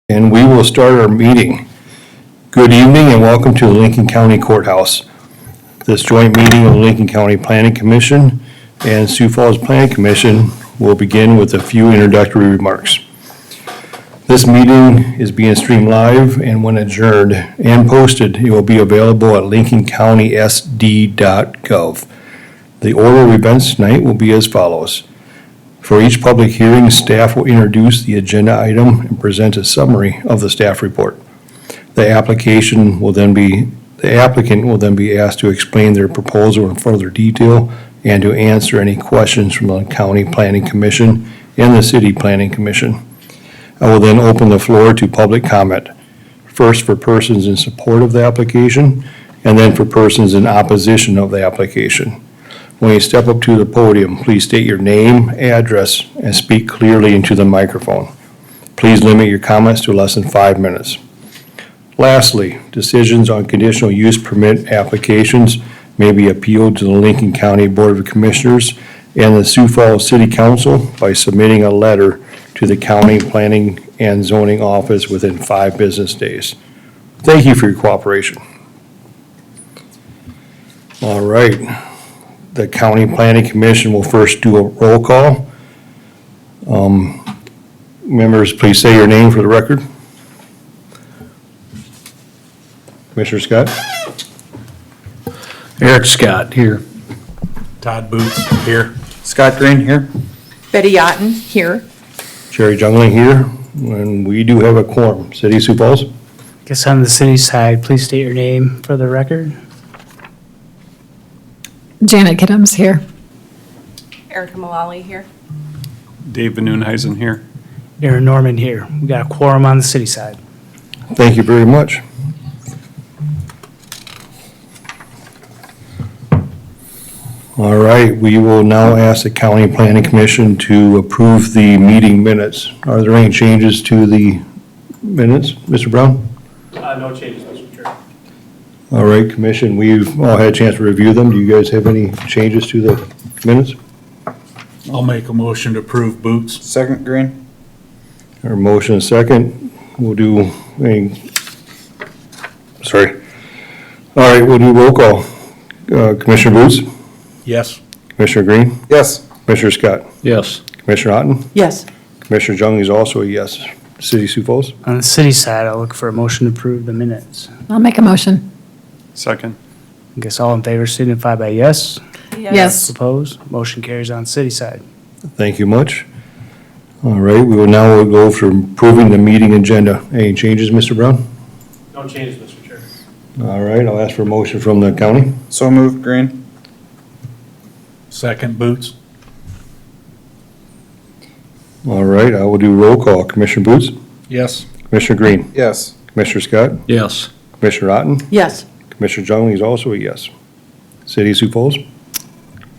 And we will start our meeting. Good evening and welcome to the Lincoln County Courthouse. This joint meeting of the Lincoln County Planning Commission and Sioux Falls Planning Commission will begin with a few introductory remarks. This meeting is being streamed live, and when adjourned and posted, it will be available at lincolncountysd.gov. The order of events tonight will be as follows. For each public hearing, staff will introduce the agenda item and present a summary of the staff report. The applicant will then be asked to explain their proposal in further detail and to answer any questions from the County Planning Commission and the City Planning Commission. I will then open the floor to public comment, first for persons in support of the application and then for persons in opposition of the application. When you step up to the podium, please state your name, address, and speak clearly into the microphone. Please limit your comments to less than 5 minutes. Lastly, decisions on conditional use permit applications may be appealed to the Lincoln County Board of Commissioners and the Sioux Falls City Council by submitting a letter to the County Planning and Zoning Office within 5 business days. Thank you for your cooperation. All right. The County Planning Commission will first do a roll call. Members, please say your name for the record. Commissioner Scott? Eric Scott here. Todd Boots here. Scott Green here. Betty Otten here. Jerry Jungling here, and we do have a quorum. City of Sioux Falls? Guess on the city side, please state your name for the record. Janet Kidham's here. Erica Mullally here. Dave Van Nuenhuizen here. Aaron Norman here. We got a quorum on the city side. Thank you very much. All right, we will now ask the County Planning Commission to approve the meeting minutes. Are there any changes to the minutes, Mr. Brown? No changes, Mr. Chair. All right, Commission, we've all had a chance to review them. Do you guys have any changes to the minutes? I'll make a motion to approve Boots. Second Green. Our motion is second. We'll do a, sorry. All right, we'll do roll call. Commissioner Boots? Yes. Commissioner Green? Yes. Commissioner Scott? Yes. Commissioner Otten? Yes. Commissioner Jung is also a yes. City of Sioux Falls? On the city side, I'll look for a motion to approve the minutes. I'll make a motion. Second. I guess all in favor signify by yes. Yes. Opposed? Motion carries on the city side. Thank you much. All right, we will now go for approving the meeting agenda. Any changes, Mr. Brown? No changes, Mr. Chair. All right, I'll ask for a motion from the county. So moved Green. Second Boots. All right, I will do roll call. Commissioner Boots? Yes. Commissioner Green? Yes. Commissioner Scott? Yes. Commissioner Otten? Yes. Commissioner Jung is also a yes. City of Sioux Falls?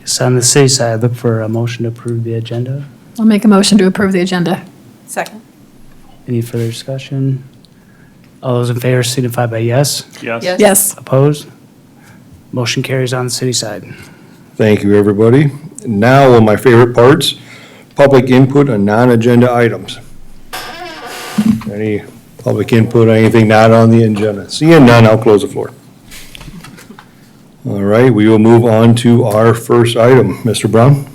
Guess on the city side, look for a motion to approve the agenda. I'll make a motion to approve the agenda. Second. Any further discussion? All those in favor signify by yes. Yes. Yes. Opposed? Motion carries on the city side. Thank you, everybody. Now, one of my favorite parts, public input on non-agenda items. Any public input on anything not on the agenda? Seeing none, I'll close the floor. All right, we will move on to our first item. Mr. Brown?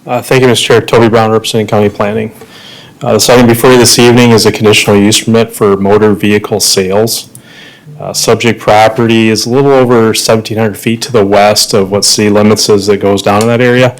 Thank you, Mr. Chair. Toby Brown, representing County Planning. This item before you this evening is a conditional use permit for motor vehicle sales. Subject property is a little over 1,700 feet to the west of what city limits is that goes down in that area.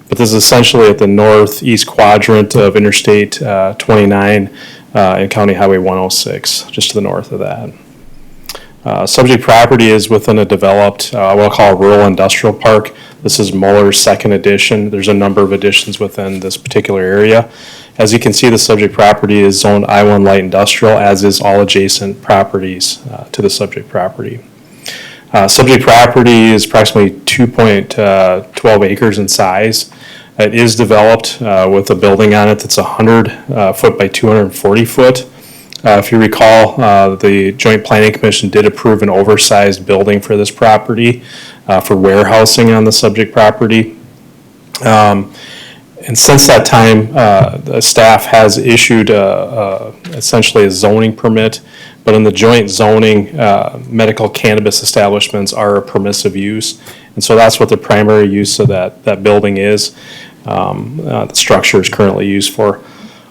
But this is essentially at the northeast quadrant of Interstate 29 and County Highway 106, just to the north of that. Subject property is within a developed, what I'll call a rural industrial park. This is Muller's second edition. There's a number of additions within this particular area. As you can see, the subject property is zoned I-1 light industrial, as is all adjacent properties to the subject property. Subject property is approximately 2.12 acres in size. It is developed with a building on it that's 100 foot by 240 foot. If you recall, the Joint Planning Commission did approve an oversized building for this property for warehousing on the subject property. And since that time, the staff has issued essentially a zoning permit, but in the joint zoning, medical cannabis establishments are a permissive use. And so that's what the primary use of that building is. The structure is currently used for.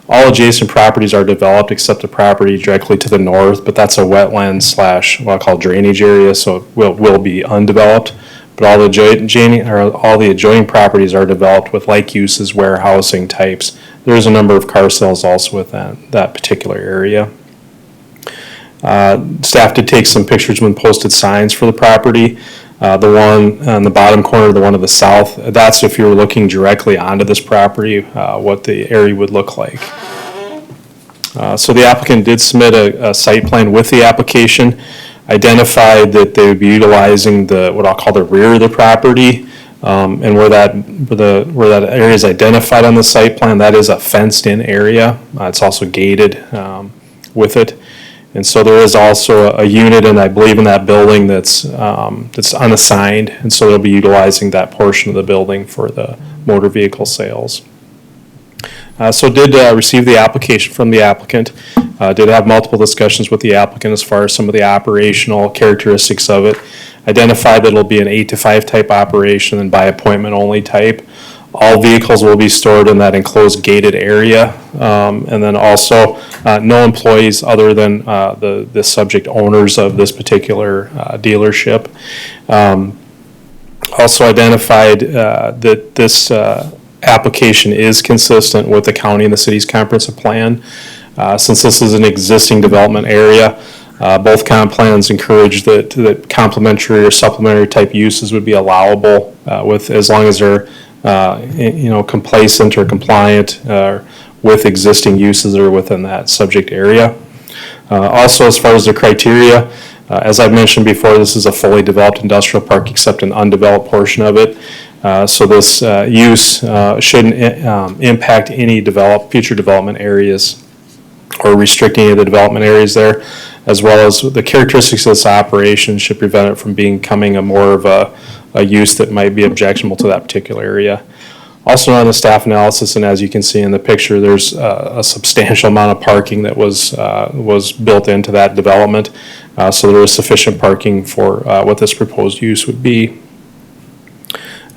All adjacent properties are developed except the property directly to the north, but that's a wetland / what I call drainage area, so it will be undeveloped. But all the adjoining properties are developed with like uses, warehousing types. There's a number of car sales also within that particular area. Staff did take some pictures when posted signs for the property. The one on the bottom corner, the one to the south, that's if you were looking directly onto this property, what the area would look like. So the applicant did submit a site plan with the application, identified that they would be utilizing what I'll call the rear of the property, and where that area is identified on the site plan, that is a fenced-in area. It's also gated with it. And so there is also a unit, and I believe in that building that's unassigned, and so they'll be utilizing that portion of the building for the motor vehicle sales. So did receive the application from the applicant, did have multiple discussions with the applicant as far as some of the operational characteristics of it, identified that it'll be an 8 to 5 type operation and by appointment only type. All vehicles will be stored in that enclosed gated area, and then also no employees other than the subject owners of this particular dealership. Also identified that this application is consistent with the county and the city's comprehensive plan. Since this is an existing development area, both comp plans encourage that complementary or supplementary type uses would be allowable with, as long as they're complacent or compliant with existing uses that are within that subject area. Also, as far as the criteria, as I've mentioned before, this is a fully developed industrial park except an undeveloped portion of it. So this use shouldn't impact any future development areas or restrict any of the development areas there, as well as the characteristics of this operation should prevent it from becoming more of a use that might be objectionable to that particular area. Also on the staff analysis, and as you can see in the picture, there's a substantial amount of parking that was built into that development. So there is sufficient parking for what this proposed use would be.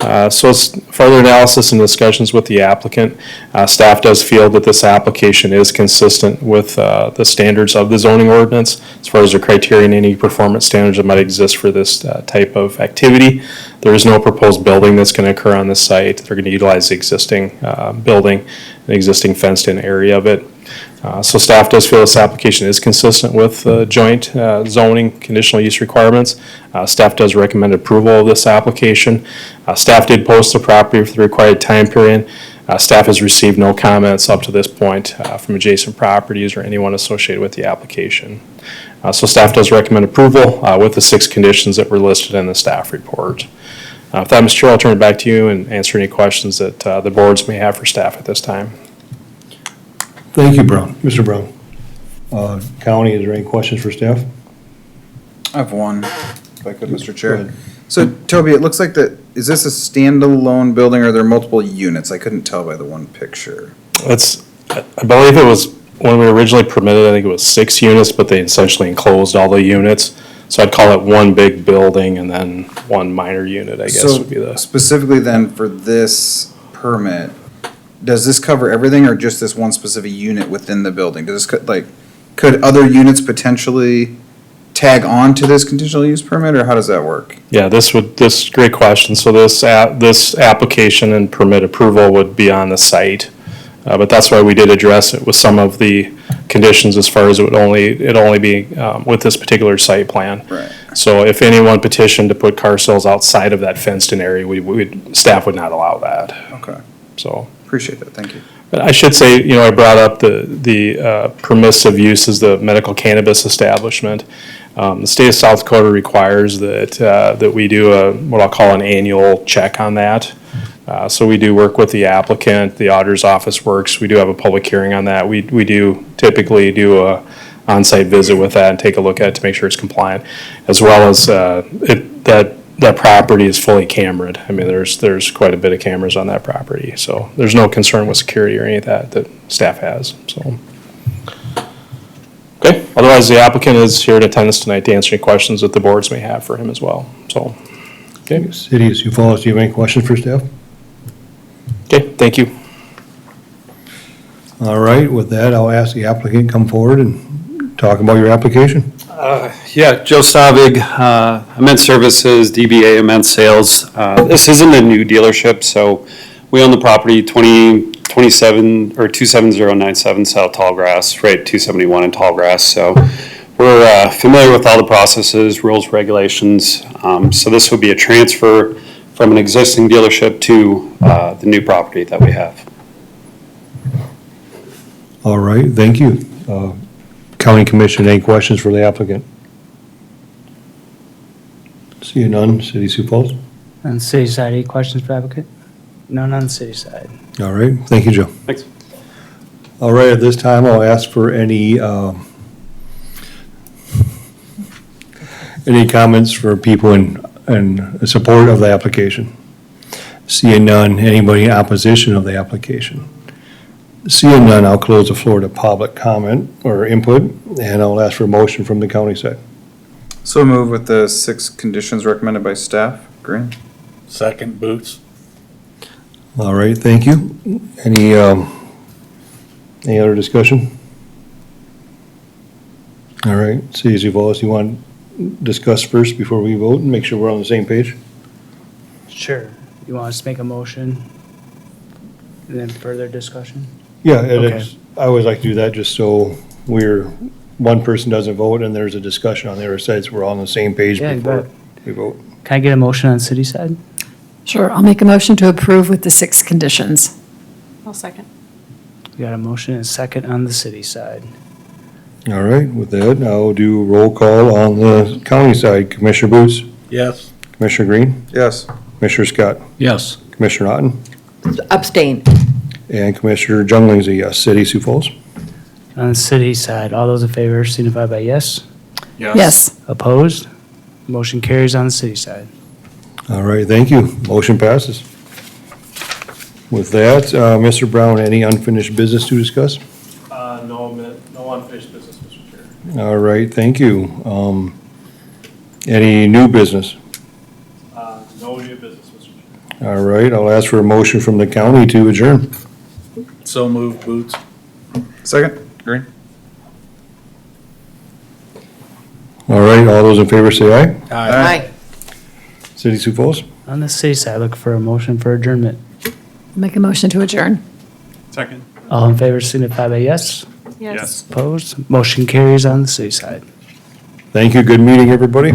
So as further analysis and discussions with the applicant, staff does feel that this application is consistent with the standards of the zoning ordinance as far as the criteria and any performance standards that might exist for this type of activity. There is no proposed building that's going to occur on the site. They're going to utilize the existing building, the existing fenced-in area of it. So staff does feel this application is consistent with joint zoning conditional use requirements. Staff does recommend approval of this application. Staff did post the property for the required time period. Staff has received no comments up to this point from adjacent properties or anyone associated with the application. So staff does recommend approval with the 6 conditions that were listed in the staff report. With that, Mr. Chair, I'll turn it back to you and answer any questions that the boards may have for staff at this time. Thank you, Mr. Brown. County, is there any questions for staff? I have one, if I could, Mr. Go Chair. ahead. So Toby, it looks like is this a standalone building or are there multiple units? I couldn't tell by the one picture. I believe it was, when we originally permitted, I think it was 6 units, but they essentially enclosed all the units. So I'd call it one big building and then one minor unit, I guess So would be the. specifically then for this permit, does this cover everything or just this one specific unit within the building? Does this, could other units potentially tag on to this conditional use permit or how does that work? Yeah, great question. So this application and permit approval would be on the site. But that's why we did address it with some of the conditions as far as it'd only be with this particular site plan. Right. So if anyone petitioned to put car sales outside of that fenced-in area, staff would not allow that. Okay, So. appreciate that, thank you. But I should say, I brought up the permissive uses, the medical cannabis establishment. The state of South Dakota requires that we do what I'll call an annual check on that. So we do work with the applicant, the auditor's office works, we do have a public hearing on that. We do typically do a on-site visit with that and take a look at it to make sure it's compliant, as well as that that property is fully cambered. I mean, there's quite a bit of cameras on that property, so there's no concern with security or any of that staff has, so. Okay, otherwise the applicant is here in attendance tonight to answer any questions that the boards may have for him as well, so. Okay, City of Sioux Falls, do you have any questions for staff? okay, thank you. All right, with that, I'll ask the applicant come forward and talk about your application. Yeah, Joe Stavig, Immense Services, DBA Immense Sales. This isn't a new dealership, so we own the property 27 or 27097 South Tallgrass, right 271 in Tallgrass. So we're familiar with all the processes, rules, regulations. So this would be a transfer from an existing dealership to the new property that we have. All right, thank you. County Commission, any questions for the applicant? Seeing none, City of Sioux Falls? On the city side, any questions for applicant? None on the city side. All right, thank you, Joe. Thanks. All right, at this time, I'll ask for any comments for people in support of the application? Seeing none, anybody in opposition of the application? Seeing none, I'll close the floor to public comment or input, and I'll ask for a motion from the county side. So move with the 6 conditions recommended by staff. Green? Second, Boots. All right, thank you. Any other discussion? All right, City of Sioux Falls, you want to discuss first before we vote and make sure we're on the same page? Sure. You want us to make a motion? And then further discussion? Yeah, it Okay. is. I always like to do that just so one person doesn't vote and there's a discussion on the other side, so we're all on the same page Yeah, you before bet. we vote. Can I get a motion on the city side? Sure, I'll make a motion to approve with the 6 conditions. I'll second. We got a motion and a second on the city side. All right, with that, I'll do roll call on the county side. Commissioner Booth, Yes. Commissioner Green, Yes. Commissioner Scott, Yes. Commissioner Otten, Abstain. and Commissioner Jungling's a yes. City of Sioux Falls? On the city side, all those in favor signify by yes. Yes. Opposed? Motion carries on the city side. All right, thank you. Motion passes. With that, Mr. Brown, any unfinished business to discuss? No unfinished business, Mr. Chair. All right, thank you. Any new business? No new business, Mr. Chair. All right, I'll ask for a motion from the county to adjourn. So moved, Boots. Second? Green? All right, all those in favor say aye. Aye. City of Sioux Falls? On the city side, look for a motion for adjournment. Make a motion to adjourn. Second. All in favor signify by yes. Yes. Opposed? Motion carries on the city side. Thank you, good meeting, everybody.